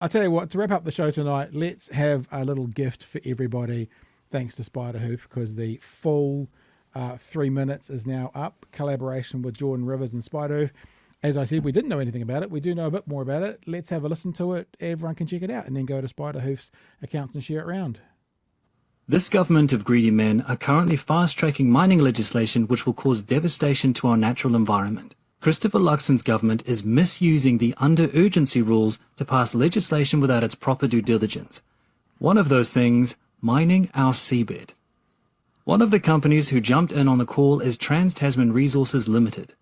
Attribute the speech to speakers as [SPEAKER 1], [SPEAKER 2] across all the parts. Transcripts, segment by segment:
[SPEAKER 1] I'll tell you what, to wrap up the show tonight, let's have a little gift for everybody, thanks to Spiderhoof, because the full 3 minutes is now up. Collaboration with Jordan Rivers and Spiderhoof. As I said, we didn't know anything about it. We do know a bit more about it. Let's have a listen to it. Everyone can check it out and then go to Spiderhoof's accounts and share it around.
[SPEAKER 2] This government of greedy men are currently fast-tracking mining legislation which will cause devastation to our natural environment. Christopher Luxon's government is misusing the under-urgency rules to pass legislation without its proper due diligence. One of those things, mining our seabed. One of the companies who jumped in on the call is Trans-Tasman Resources Limited,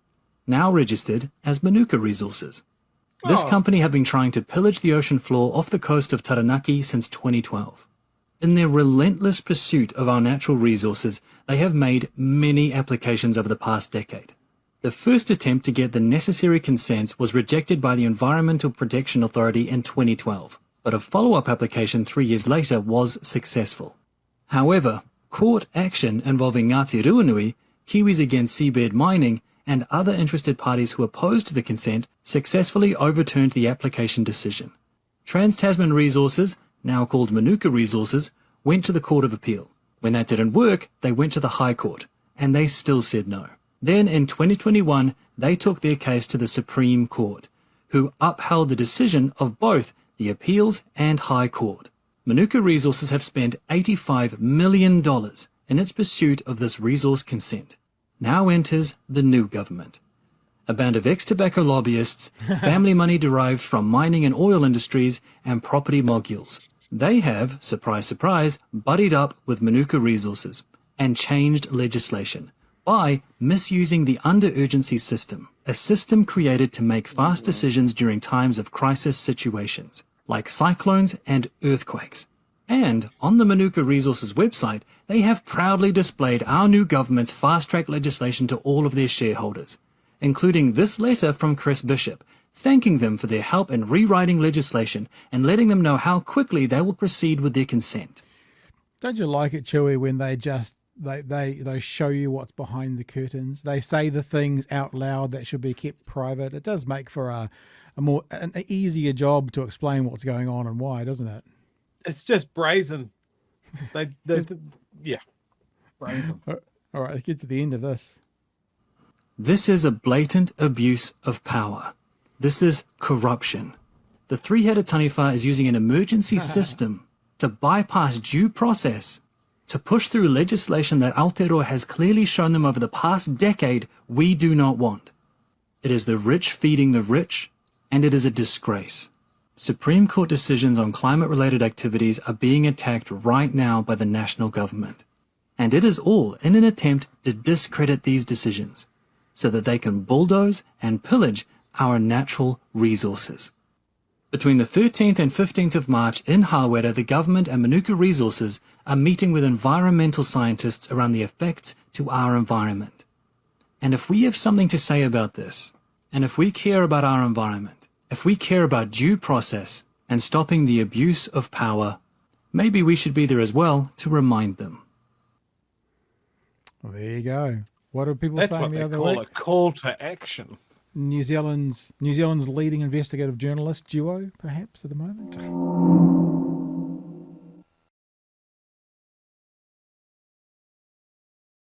[SPEAKER 2] now registered as Manuka Resources. This company have been trying to pillage the ocean floor off the coast of Taranaki since 2012. In their relentless pursuit of our natural resources, they have made many applications over the past decade. The first attempt to get the necessary consents was rejected by the Environmental Protection Authority in 2012, but a follow-up application 3 years later was successful. However, court action involving Ngāti Ruanui, Kiwis Against Seabed Mining, and other interested parties who opposed the consent successfully overturned the application decision. Trans-Tasman Resources, now called Manuka Resources, went to the Court of Appeal. When that didn't work, they went to the High Court, and they still said no. Then in 2021, they took their case to the Supreme Court, who upheld the decision of both the Appeals and High Court. Manuka Resources have spent $85 million in its pursuit of this resource consent. Now enters the new government. A band of ex-tobacco lobbyists, family money derived from mining and oil industries, and property moguls. They have, surprise, surprise, buddied up with Manuka Resources and changed legislation by misusing the under-urgency system, a system created to make fast decisions during times of crisis situations, like cyclones and earthquakes. And on the Manuka Resources website, they have proudly displayed our new government's fast-track legislation to all of their shareholders, including this letter from Chris Bishop, thanking them for their help in rewriting legislation and letting them know how quickly they will proceed with their consent.
[SPEAKER 1] Don't you like it, Chewy, when they just they show you what's behind the curtains? They say the things out loud that should be kept private. It does make for an easier job to explain what's going on and why, doesn't it?
[SPEAKER 3] It's just brazen. Yeah, brazen.
[SPEAKER 1] All right, let's get to the end of this.
[SPEAKER 2] This is a blatant abuse of power. This is corruption. The three-headed taniwha is using an emergency system to bypass due process, to push through legislation that Aotearoa has clearly shown them over the past decade we do not want. It is the rich feeding the rich, and it is a disgrace. Supreme Court decisions on climate-related activities are being attacked right now by the national government. And it is all in an attempt to discredit these decisions, so that they can bulldoze and pillage our natural resources. Between the 13th and 15th of March in Hawera, the government and Manuka Resources are meeting with environmental scientists around the effects to our environment. And if we have something to say about this, and if we care about our environment, if we care about due process and stopping the abuse of power, maybe we should be there as well to remind them.
[SPEAKER 1] Well, there you go. What are people saying the other week?
[SPEAKER 3] That's what they call a call to action.
[SPEAKER 1] New Zealand's leading investigative journalist duo, perhaps, at the moment.